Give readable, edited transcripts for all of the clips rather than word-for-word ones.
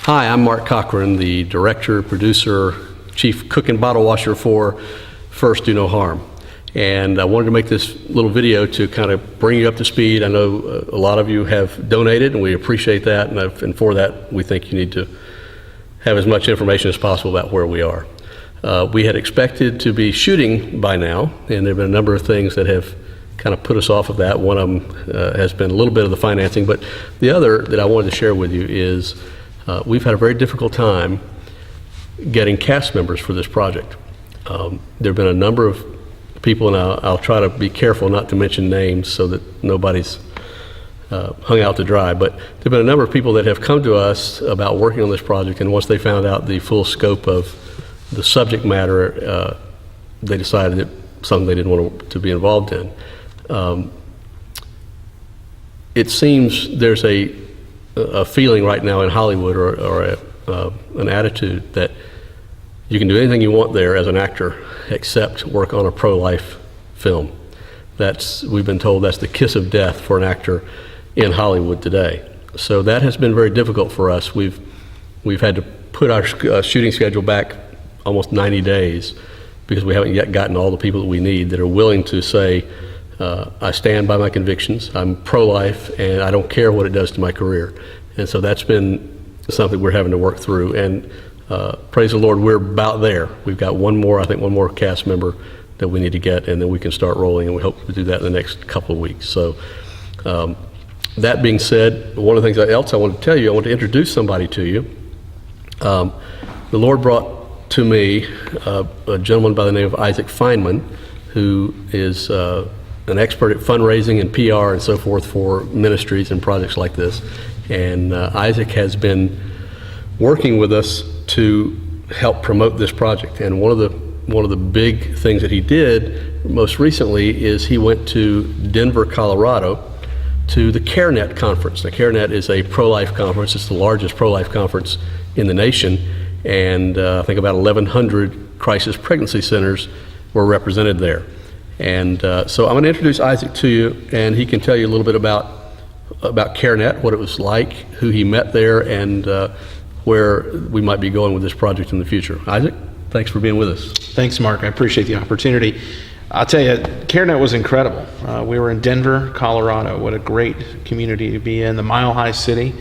Hi, I'm Mark Cochran, the director, producer, chief cook and bottle washer for First Do No Harm. And I wanted to make this little video to kind of bring you up to speed. I know a lot of you have donated, and we appreciate that. And for that, we think you need to have as much information as possible about where we are. We had expected to be shooting by now, and there have been a number of things that have kind of put us off of that. One of them has been a little bit of the financing, but the other that I wanted to share with you is we've had a very difficult time getting cast members for this project. There have been a number of people, and I'll try to be careful not to mention names so that nobody's hung out to dry, but there have been a number of people that have come to us about working on this project, and once they found out the full scope of the subject matter, they decided it something they didn't want to be involved in. It seems there's a feeling right now in Hollywood or an attitude that you can do anything you want there as an actor except work on a pro-life film. We've been told that's the kiss of death for an actor in Hollywood today. So that has been very difficult for us. We've had to put our shooting schedule back almost 90 days because we haven't yet gotten all the people that we need that are willing to say, I stand by my convictions, I'm pro-life, and I don't care what it does to my career. And so that's been something we're having to work through. And praise the Lord, we're about there. We've got one more cast member that we need to get, and then we can start rolling, and we hope to do that in the next couple of weeks. So that being said, one of the things else I want to tell you, I want to introduce somebody to you. The Lord brought to me a gentleman by the name of Isaac Feynman, who is an expert at fundraising and PR and so forth for ministries and projects like this. And Isaac has been working with us to help promote this project. And one of the big things that he did most recently is he went to Denver, Colorado, to the CareNet conference. The CareNet is a pro-life conference. It's the largest pro-life conference in the nation, and I think about 1,100 crisis pregnancy centers were represented there. And so I'm going to introduce Isaac to you, and he can tell you a little bit about CareNet, what it was like, who he met there, and where we might be going with this project in the future. Isaac, thanks for being with us. Thanks, Mark. I appreciate the opportunity. I'll tell you, CareNet was incredible. We were in Denver, Colorado. What a great community to be in, the Mile High City.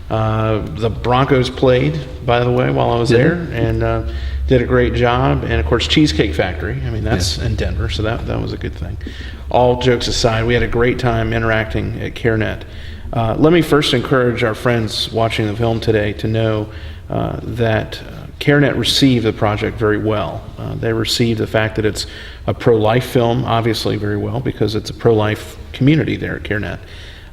The Broncos played, by the way, while I was there, and did a great job. And of course, Cheesecake Factory. I mean, that's in Denver, so that was a good thing. All jokes aside, we had a great time interacting at CareNet. Let me first encourage our friends watching the film today to know that CareNet received the project very well. They received the fact that it's a pro-life film, obviously very well, because it's a pro-life community there at CareNet.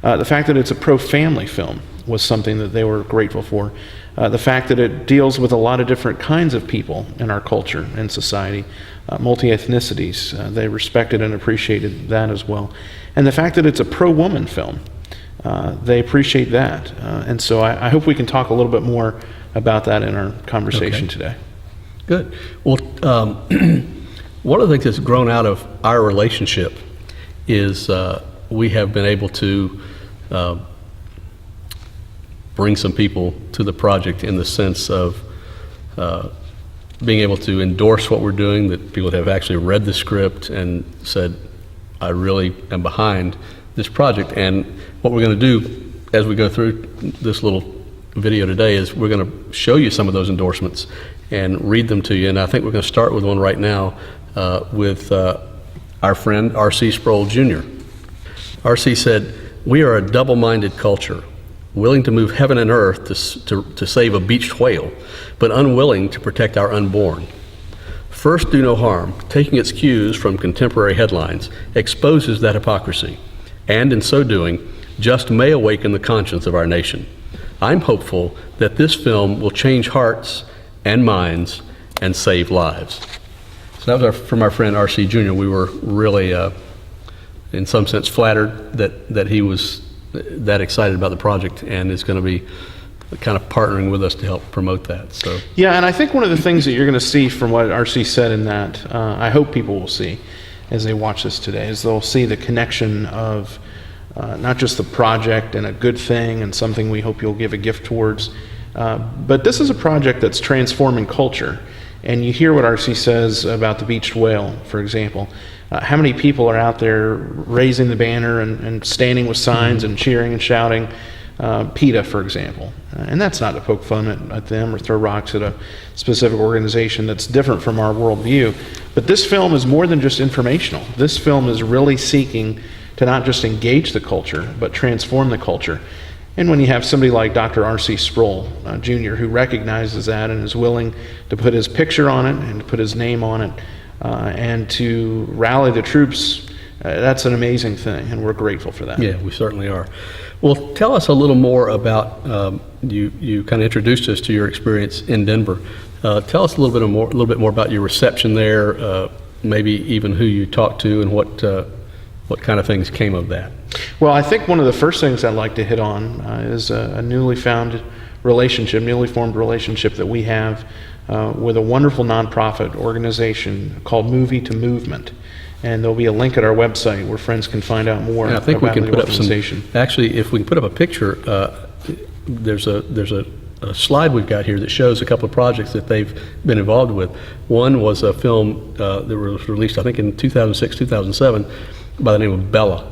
The fact that it's a pro-family film was something that they were grateful for. The fact that it deals with a lot of different kinds of people in our culture and society, multi-ethnicities, they respected and appreciated that as well. And the fact that it's a pro-woman film, they appreciate that. And so I hope we can talk a little bit more about that in our conversation today. Good. Well, one of the things that's grown out of our relationship is we have been able to bring some people to the project in the sense of being able to endorse what we're doing, that people have actually read the script and said, I really am behind this project. And what we're going to do as we go through this little video today is we're going to show you some of those endorsements and read them to you. And I think we're going to start with one right now with our friend R.C. Sproul Jr. R.C. said, "We are a double-minded culture, willing to move heaven and earth to save a beached whale, but unwilling to protect our unborn. First Do No Harm, taking its cues from contemporary headlines, exposes that hypocrisy, and in so doing, just may awaken the conscience of our nation. I'm hopeful that this film will change hearts and minds and save lives." So that was from our friend R.C. Jr. We were really, in some sense, flattered that he was that excited about the project and is going to be kind of partnering with us to help promote that. So yeah, and I think one of the things that you're going to see from what R.C. said in that, I hope people will see as they watch this today, is they'll see the connection of not just the project and a good thing and something we hope you'll give a gift towards, But this is a project that's transforming culture. And you hear what R.C. says about the beached whale, for example. How many people are out there raising the banner and standing with signs and cheering and shouting? PETA, for example. And that's not to poke fun at them or throw rocks at a specific organization that's different from our worldview. But this film is more than just informational. This film is really seeking to not just engage the culture, but transform the culture. And when you have somebody like Dr. R.C. Sproul, Jr., who recognizes that and is willing to put his picture on it and to put his name on it and to rally the troops, that's an amazing thing, and we're grateful for that. Yeah, we certainly are. Well, tell us a little more about, you kind of introduced us to your experience in Denver. Tell us a little bit more about your reception there, maybe even who you talked to and what kind of things came of that. Well, I think one of the first things I'd like to hit on is a newly formed relationship that we have with a wonderful nonprofit organization called Movie to Movement. And there'll be a link at our website where friends can find out more And I think about we can the put up organization. actually, if we can put up a picture, there's a slide we've got here that shows a couple of projects that they've been involved with. One was a film that was released, I think, in 2006, 2007, by the name of Bella.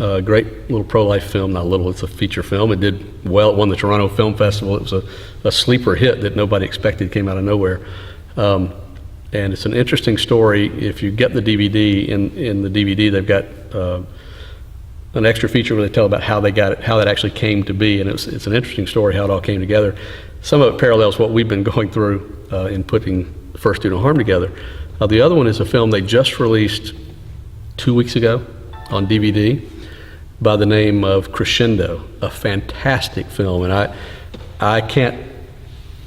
A great little pro-life film. Not little, it's a feature film. It did well. It won the Toronto Film Festival. It was a sleeper hit that nobody expected, came out of nowhere. And it's an interesting story. If you get the DVD, in the DVD they've got an extra feature where they tell about how they got it, how that actually came to be, and it's an interesting story how it all came together. Some of it parallels what we've been going through in putting First Do No Harm together. The other one is a film they just released 2 weeks ago on DVD by the name of Crescendo, a fantastic film, and I can't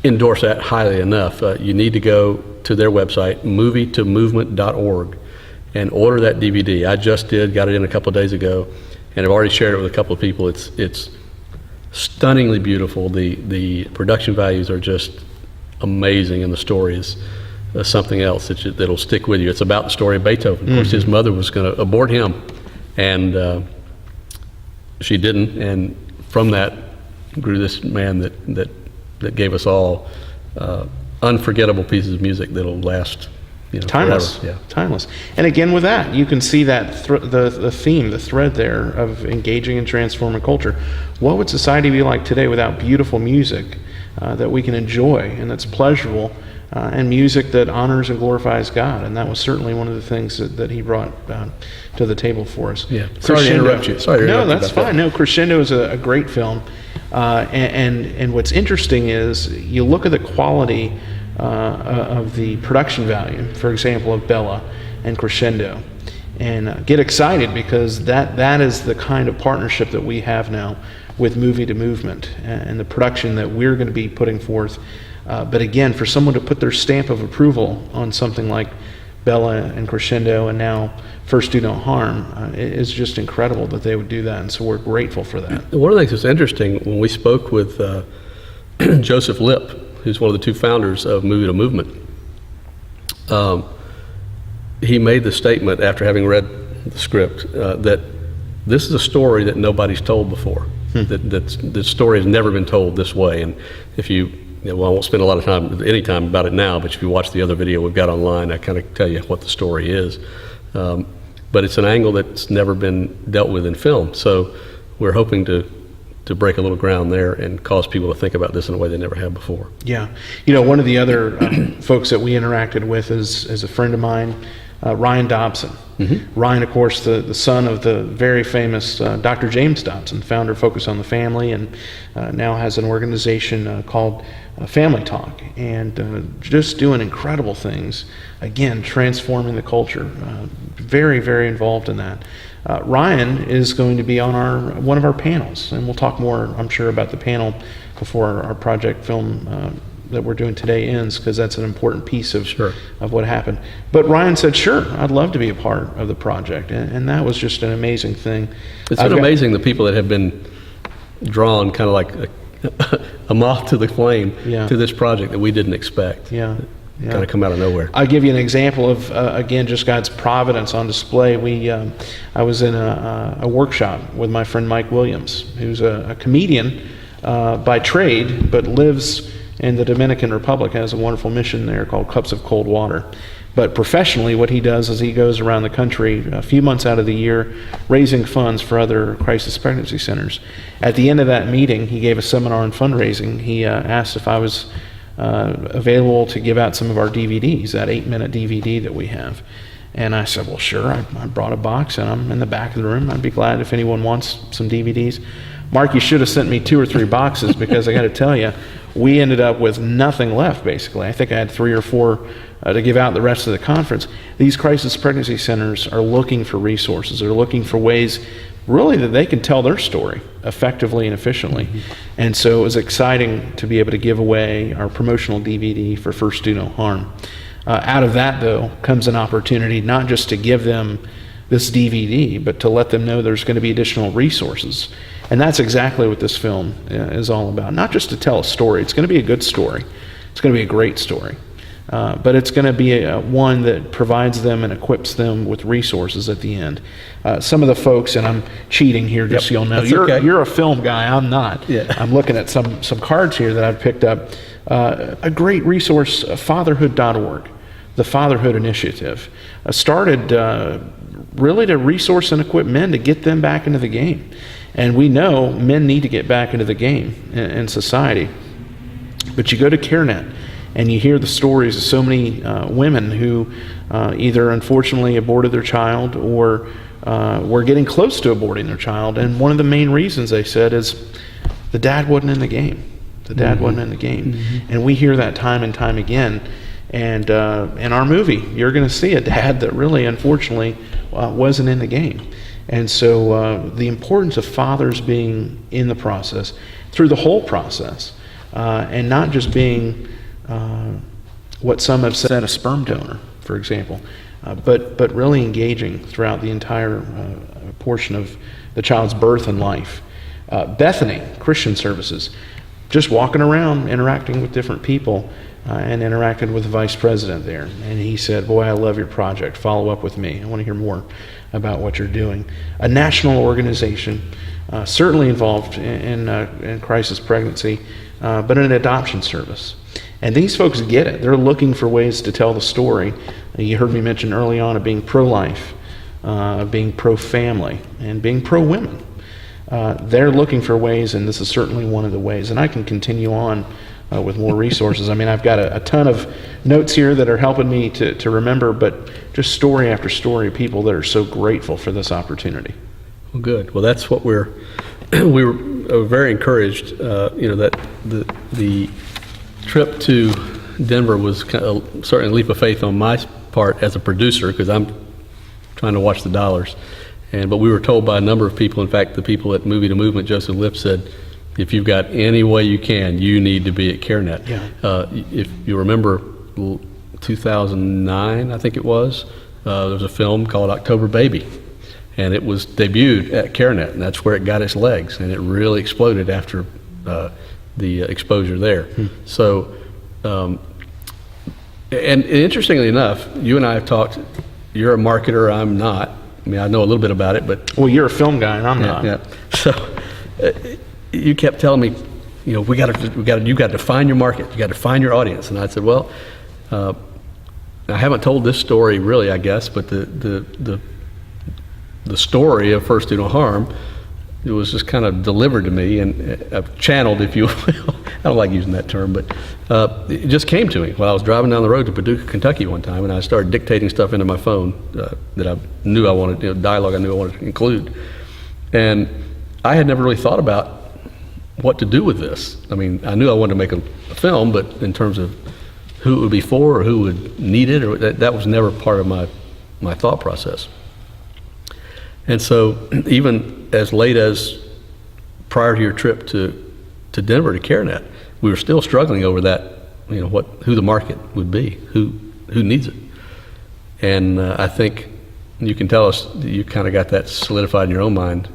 endorse that highly enough. You need to go to their website, movietomovement.org, and order that DVD. I just got it in a couple of days ago, and I've already shared it with a couple of people. It's stunningly beautiful. The production values are just amazing, and the story is something else that'll stick with you. It's about the story of Beethoven. Of course, his mother was going to abort him, and she didn't, and from that grew this man that gave us all unforgettable pieces of music that'll last, timeless. forever. Yeah. Timeless. And again, with that, you can see that the theme, the thread there of engaging and transforming culture. What would society be like today without beautiful music that we can enjoy and that's pleasurable, and music that honors and glorifies God? And that was certainly one of the things that he brought to the table for us. Yeah. Sorry to interrupt you. No, that's fine. No, Crescendo is a great film. And what's interesting is you look at the quality of the production value, for example, of Bella and Crescendo, and get excited because that is the kind of partnership that we have now with Movie to Movement and the production that we're going to be putting forth. But again, for someone to put their stamp of approval on something like Bella and Crescendo and now First Do No Harm, it's just incredible that they would do that, and so we're grateful for that. One of the things that's interesting, when we spoke with Joseph Lipp, who's one of the two founders of Movie to Movement, he made the statement after having read the script that this is a story that nobody's told before. That story has never been told this way, and if I won't spend a lot of time about it now, but if you watch the other video we've got online, I kind of tell you what the story is. But it's an angle that's never been dealt with in film, so we're hoping to break a little ground there and cause people to think about this in a way they never have before. Yeah. One of the other folks that we interacted with is a friend of mine, Ryan Dobson. Ryan, of course, the son of the very famous Dr. James Dobson, founder of Focus on the Family, and now has an organization called Family Talk, and just doing incredible things. Again, transforming the culture. Very, very involved in that. Ryan is going to be on one of our panels, and we'll talk more, I'm sure, about the panel before our project film that we're doing today ends, because that's an important piece of what happened. But Ryan said, sure, I'd love to be a part of the project, and that was just an amazing thing. It's been amazing, the people that have been drawn kind of like a moth to the flame to this project that we didn't expect. Kind of come out of nowhere. I'll give you an example of, again, just God's providence on display. I was in a workshop with my friend Mike Williams, who's a comedian by trade, but lives in the Dominican Republic, has a wonderful mission there called Cups of Cold Water. But professionally, what he does is he goes around the country a few months out of the year raising funds for other crisis pregnancy centers. At the end of that meeting, he gave a seminar on fundraising. He asked if I was available to give out some of our DVDs, that 8-minute DVD that we have. And I said, well, sure. I brought a box, and I'm in the back of the room. I'd be glad if anyone wants some DVDs. Mark, you should have sent me 2 or 3 boxes, because I got to tell you, we ended up with nothing left, basically. I think I had 3 or 4 to give out the rest of the conference. These crisis pregnancy centers are looking for resources. They're looking for ways, really, that they can tell their story effectively and efficiently. And so it was exciting to be able to give away our promotional DVD for First Do No Harm. Out of that, though, comes an opportunity not just to give them this DVD, but to let them know there's going to be additional resources. And that's exactly what this film is all about. Not just to tell a story. It's going to be a good story. It's going to be a great story. But it's going to be one that provides them and equips them with resources at the end. Some of the folks, and I'm cheating here just so you'll know, you're a film guy, I'm not. Yeah. I'm looking at some cards here that I've picked up. A great resource, fatherhood.org, the Fatherhood Initiative, started really to resource and equip men to get them back into the game. And we know men need to get back into the game in society. But you go to CareNet, and you hear the stories of so many women who either unfortunately aborted their child or were getting close to aborting their child. And one of the main reasons they said is the dad wasn't in the game. The dad wasn't in the game. And we hear that time and time again. And in our movie, you're going to see a dad that really, unfortunately, wasn't in the game. And so the importance of fathers being in the process, through the whole process, and not just being what some have said, a sperm donor, for example, but really engaging throughout the entire portion of the child's birth and life. Bethany Christian Services, just walking around, interacting with different people, and interacted with the vice president there. And he said, boy, I love your project. Follow up with me. I want to hear more about what you're doing. A national organization, certainly involved in crisis pregnancy, but an adoption service. And these folks get it. They're looking for ways to tell the story. You heard me mention early on of being pro-life, being pro-family, and being pro-women. They're looking for ways, and this is certainly one of the ways. And I can continue on with more resources. I mean, I've got a ton of notes here that are helping me to remember, but just story after story, people that are so grateful for this opportunity. Well, good. Well, that's what we were very encouraged. That the trip to Denver was kind of certainly a leap of faith on my part as a producer, because I'm trying to watch the dollars. But we were told by a number of people, in fact, the people at Movie to Movement, Joseph Lipp said, if you've got any way you can, you need to be at CareNet. Yeah. If you remember 2009, I think it was, there was a film called October Baby. And it was debuted at CareNet, and that's where it got its legs. And it really exploded after the exposure there. So, and interestingly enough, you and I have talked, you're a marketer, I'm not. I mean, I know a little bit about it, but... Well, you're a film guy, and I'm not. Yeah. So, you kept telling me, you got to define your market, you got to find your audience. And I said, well, I haven't told this story really, I guess, but the story of First Do No Harm, it was just kind of delivered to me and channeled, if you will. I don't like using that term, but it just came to me while I was driving down the road to Paducah, Kentucky one time, and I started dictating stuff into my phone that I knew I wanted, dialogue I knew I wanted to include. And I had never really thought about what to do with this. I mean, I knew I wanted to make a film, but in terms of who it would be for or who would need it, or that was never part of my thought process. And so even as late as prior to your trip to Denver to CareNet, we were still struggling over that, who the market would be, who needs it. And I think you can tell us that you kind of got that solidified in your own mind.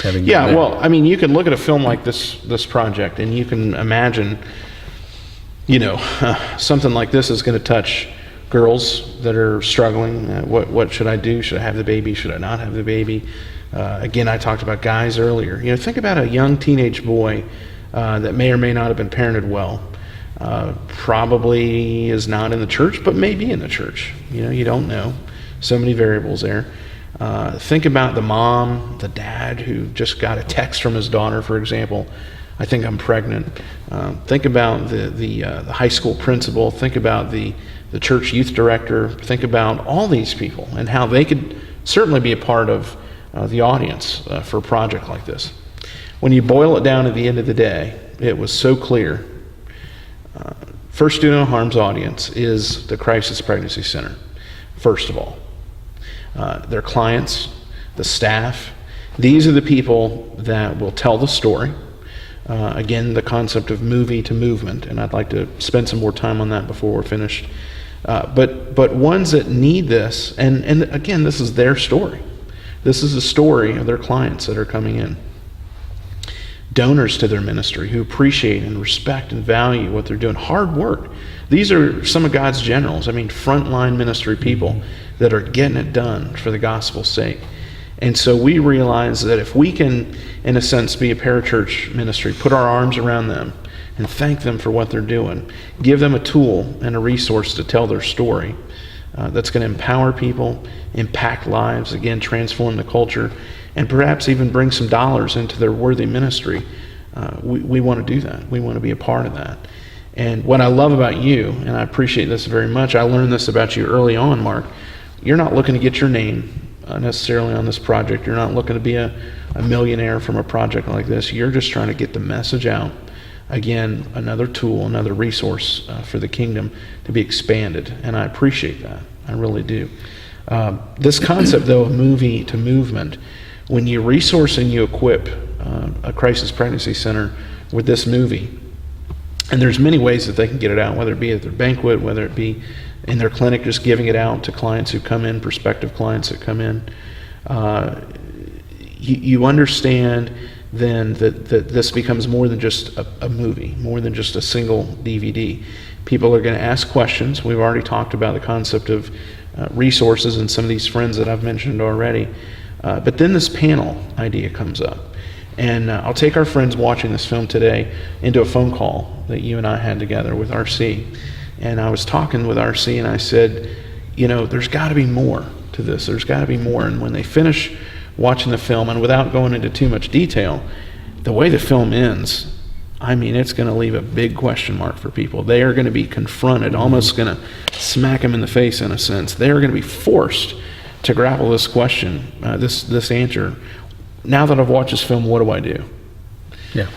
Yeah, well, I mean, you can look at a film like this project, and you can imagine, something like this is going to touch girls that are struggling. What should I do? Should I have the baby? Should I not have the baby? Again, I talked about guys earlier. Think about a young teenage boy that may or may not have been parented well. Probably is not in the church, but may be in the church. You don't know. So many variables there. Think about the mom, the dad who just got a text from his daughter, for example, I think I'm pregnant. Think about the high school principal. Think about the church youth director. Think about all these people and how they could certainly be a part of the audience for a project like this. When you boil it down at the end of the day, it was so clear. First Do No Harm's audience is the Crisis Pregnancy Center, first of all. Their clients, the staff. These are the people that will tell the story. Again, the concept of movie to movement, and I'd like to spend some more time on that before we're finished. But ones that need this, and again, this is their story. This is the story of their clients that are coming in. Donors to their ministry who appreciate and respect and value what they're doing. Hard work. These are some of God's generals. I mean, frontline ministry people that are getting it done for the gospel's sake. And so we realize that if we can, in a sense, be a parachurch ministry, put our arms around them and thank them for what they're doing, give them a tool and a resource to tell their story that's going to empower people, impact lives, again, transform the culture, and perhaps even bring some dollars into their worthy ministry, we want to do that. We want to be a part of that. And what I love about you, and I appreciate this very much, I learned this about you early on, Mark, you're not looking to get your name necessarily on this project. You're not looking to be a millionaire from a project like this. You're just trying to get the message out. Again, another tool, another resource for the kingdom to be expanded. And I appreciate that. I really do. This concept, though, of movie to movement, when you resource and you equip a crisis pregnancy center with this movie, and there's many ways that they can get it out, whether it be at their banquet, whether it be in their clinic, just giving it out to clients who come in, prospective clients that come in. You understand then that this becomes more than just a movie, more than just a single DVD. People are going to ask questions. We've already talked about the concept of resources and some of these friends that I've mentioned already. But then this panel idea comes up. And I'll take our friends watching this film today into a phone call that you and I had together with RC. And I was talking with RC and I said, there's got to be more to this. There's got to be more. And when they finish watching the film, and without going into too much detail, the way the film ends, I mean, it's going to leave a big question mark for people. They are going to be confronted, almost going to smack them in the face in a sense. They are going to be forced to grapple this question, this answer. Now that I've watched this film, what do I do? Yeah.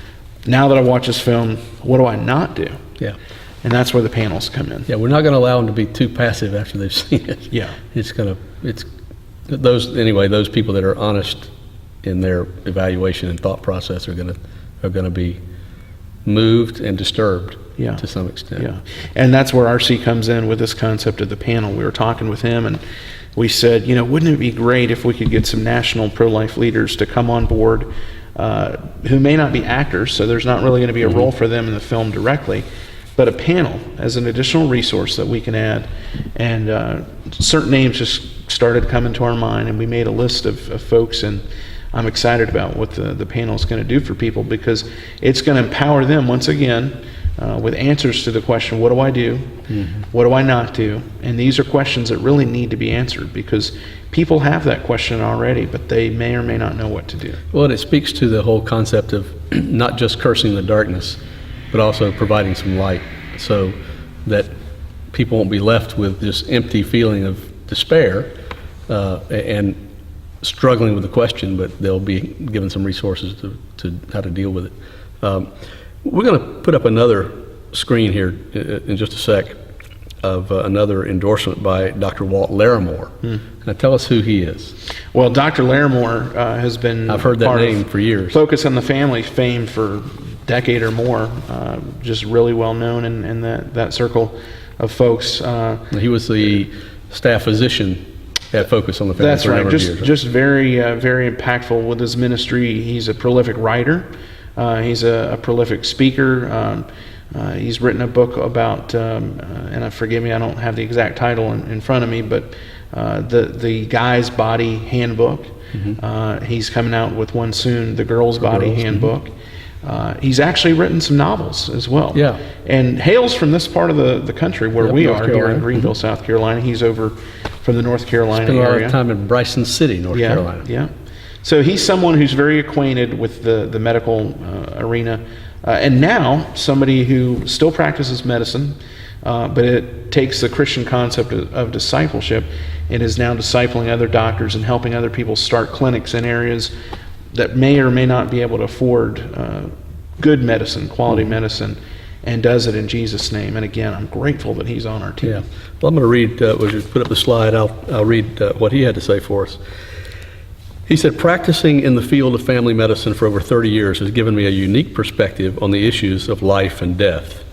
Now that I've watched this film, what do I not do? Yeah. And that's where the panels come in. Yeah, we're not going to allow them to be too passive after they've seen it. Yeah. Those people that are honest in their evaluation and thought process are going to be moved and disturbed to some extent. Yeah. And that's where RC comes in with this concept of the panel. We were talking with him and we said, wouldn't it be great if we could get some national pro-life leaders to come on board who may not be actors, so there's not really going to be a role for them in the film directly, but a panel as an additional resource that we can add. And certain names just started coming to our mind, and we made a list of folks, and I'm excited about what the panel is going to do for people, because it's going to empower them once again with answers to the question, what do I do? Mm-hmm. What do I not do? And these are questions that really need to be answered, because people have that question already, but they may or may not know what to do. Well, and it speaks to the whole concept of not just cursing the darkness, but also providing some light, so that people won't be left with this empty feeling of despair and struggling with the question, but they'll be given some resources to how to deal with it. We're going to put up another screen here in just a sec of another endorsement by Dr. Walt Larimore. Now tell us who he is. Well, Dr. Larimore has been I've heard that name for years. Focus on the Family fame for decade or more, just really well known in that circle of folks. He was the staff physician at Focus on the Family. That's for a right. number of years, Just very very impactful with his ministry. He's a prolific writer. He's a prolific speaker. He's written a book about, and forgive me, I don't have the exact title in front of me, but the Guy's Body Handbook. Mm-hmm. He's coming out with one soon, the Girl's Body Handbook. He's actually written some novels as well. Yeah. And hails from this part of the country where Yep, we North are, here Carolina. in Greenville, South Carolina. He's over from the North Carolina Spent a lot area. of time in Bryson City, North Yeah, Carolina. yeah. So he's someone who's very acquainted with the medical arena, and now somebody who still practices medicine, but it takes the Christian concept of discipleship and is now discipling other doctors and helping other people start clinics in areas that may or may not be able to afford good medicine, quality medicine, and does it in Jesus' name. And again, I'm grateful that he's on our team. Yeah. Well, I'm going to read, we'll just put up the slide. I'll read what he had to say for us. He said, practicing in the field of family medicine for over 30 years has given me a unique perspective on the issues of life and death,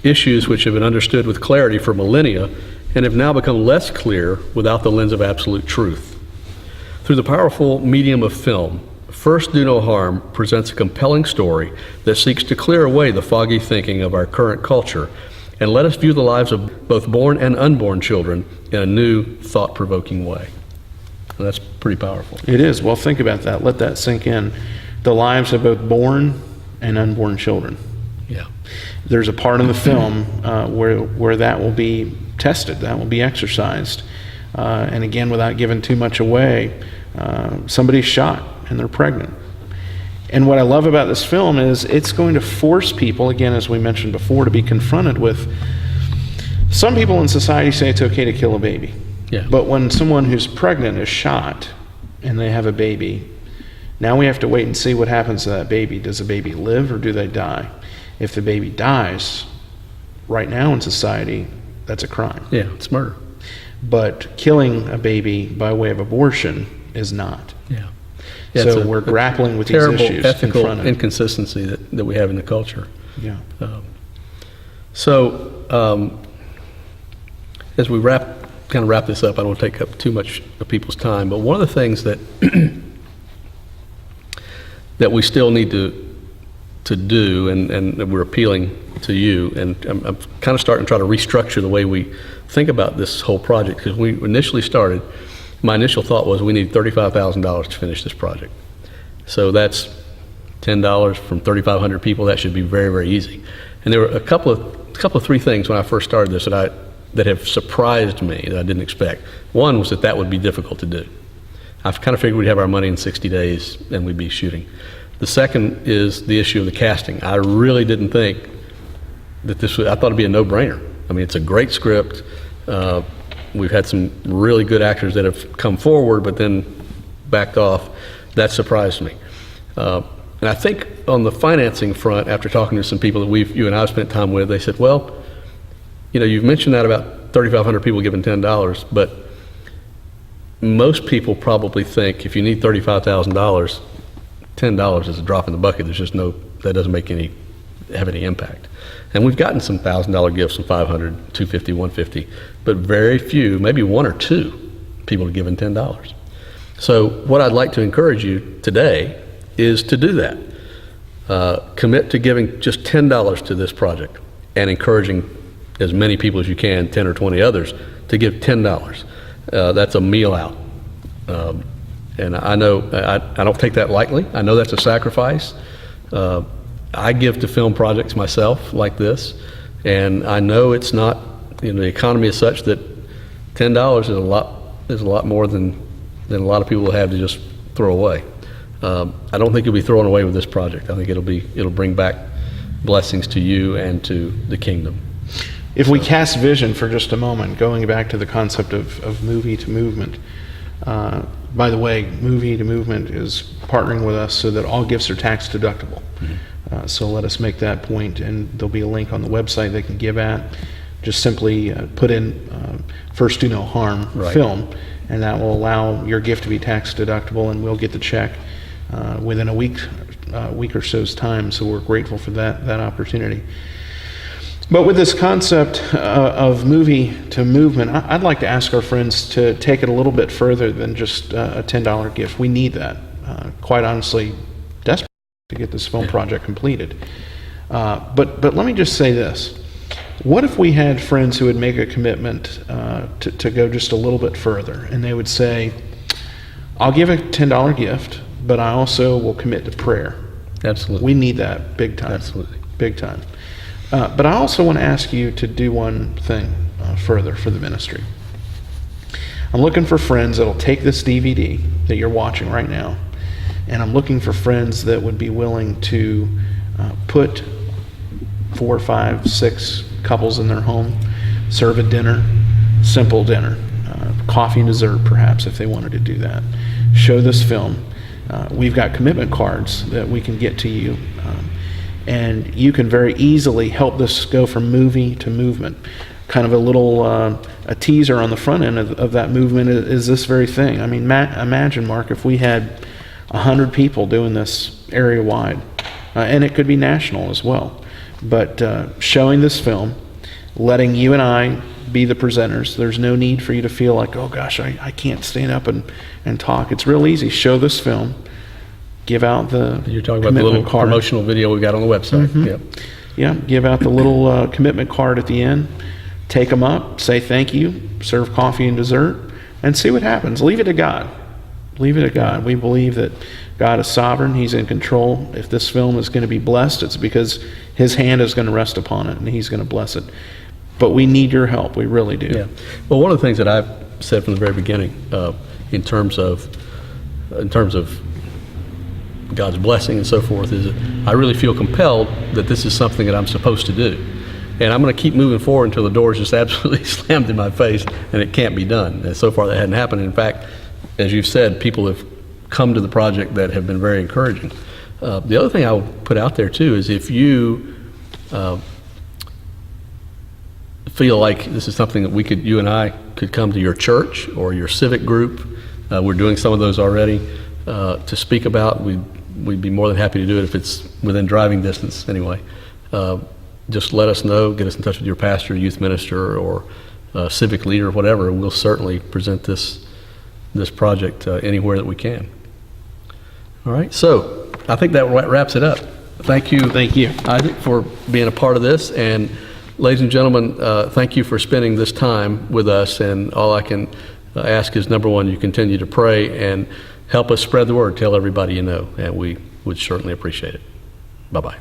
issues which have been understood with clarity for millennia and have now become less clear without the lens of absolute truth. Through the powerful medium of film, First Do No Harm presents a compelling story that seeks to clear away the foggy thinking of our current culture and let us view the lives of both born and unborn children in a new, thought-provoking way. And that's pretty powerful. It is. Well, think about that. Let that sink in. The lives of both born and unborn children. Yeah. There's a part in the film where that will be tested, that will be exercised. And again, without giving too much away, somebody's shot and they're pregnant. And what I love about this film is it's going to force people, again, as we mentioned before, to be confronted with, some people in society say it's okay to kill a baby. Yeah. But when someone who's pregnant is shot and they have a baby, now we have to wait and see what happens to that baby. Does the baby live or do they die? If the baby dies, right now in society, that's a crime. Yeah, it's murder. But killing a baby by way of abortion is not. Yeah. So it's we're grappling with these terrible issues. ethical confronted. inconsistency that we have in the culture. Yeah. As we kind of wrap this up, I don't want to take up too much of people's time, but one of the things that that we still need to do, and we're appealing to you, and I'm kind of starting to try to restructure the way we think about this whole project, because we initially started, my initial thought was we need $35,000 to finish this project. So that's $10 from 3,500 people. That should be very, very easy. And there were a couple of three things when I first started this that have surprised me that I didn't expect. One was that would be difficult to do. I kind of figured we'd have our money in 60 days and we'd be shooting. The second is the issue of the casting. I really didn't think that I thought it'd be a no-brainer. I mean, it's a great script. We've had some really good actors that have come forward, but then backed off. That surprised me. And I think on the financing front, after talking to some people that you and I have spent time with, they said, well, you've mentioned that about 3,500 people giving $10, but most people probably think if you need $35,000, $10 is a drop in the bucket. There's just that doesn't have any impact. And we've gotten some $1,000 gifts, some $500, $250, $150, but very few, maybe one or two people have given $10. So what I'd like to encourage you today is to do that. Commit to giving just $10 to this project and encouraging as many people as you can, 10 or 20 others, to give $10. That's a meal out. And I know, I don't take that lightly. I know that's a sacrifice. I give to film projects myself like this, and I know it's not, the economy is such that $10 is a lot more than a lot of people will have to just throw away. I don't think you'll be thrown away with this project. I think it'll bring back blessings to you and to the kingdom. If we cast vision for just a moment, going back to the concept of movie to movement, by the way, Movie to Movement is partnering with us so that all gifts are tax deductible. So let us make that point, and there'll be a link on the website they can give at. Just simply put in First Do No Harm film, and that will allow your gift to be tax deductible, and we'll get the check within a week or so's time. So we're grateful for that opportunity. But with this concept of movie to movement, I'd like to ask our friends to take it a little bit further than just a $10 gift. We need that, quite honestly, desperately, to get this film project completed. But let me just say this. What if we had friends who would make a commitment to go just a little bit further, and they would say, I'll give a $10 gift, but I also will commit to prayer. Absolutely. We need that big time. Absolutely. Big time. But I also want to ask you to do one thing further for the ministry. I'm looking for friends that'll take this DVD that you're watching right now, and I'm looking for friends that would be willing to put 4, 5, 6 couples in their home, serve a dinner, simple dinner, coffee and dessert perhaps if they wanted to do that. Show this film. We've got commitment cards that we can get to you, and you can very easily help this go from movie to movement. Kind of a little a teaser on the front end of that movement is this very thing. I mean, imagine, Mark, if we had 100 people doing this area-wide, and it could be national as well. But showing this film, letting you and I be the presenters. There's no need for you to feel like, oh gosh, I can't stand up and talk. It's real easy. Show this film, give out the You're talking about the little card. promotional video we got on the website. Mm-hmm. Yep. Yeah, give out the little commitment card at the end. Take them up, say thank you, serve coffee and dessert, and see what happens. Leave it to God. Leave it to God. We believe that God is sovereign. He's in control. If this film is going to be blessed, it's because His hand is going to rest upon it, and He's going to bless it. But we need your help. We really do. Yeah. Well, one of the things that I've said from the very beginning, in terms of God's blessing and so forth, is that I really feel compelled that this is something that I'm supposed to do. And I'm going to keep moving forward until the door is just absolutely slammed in my face and it can't be done. And so far that hadn't happened. In fact, as you've said, people have come to the project that have been very encouraging. The other thing I would put out there too is if you feel like this is something that you and I could come to your church or your civic group, we're doing some of those already, to speak about, we'd be more than happy to do it if it's within driving distance anyway. Just let us know, get us in touch with your pastor, youth minister, or civic leader, whatever. We'll certainly present this project anywhere that we can. All right, so I think that wraps it up. Thank you, Isaac, for being a part of this. And ladies and gentlemen, thank you for spending this time with us. And all I can ask is, number one, you continue to pray and help us spread the word, tell everybody you know, and we would certainly appreciate it. Bye-bye.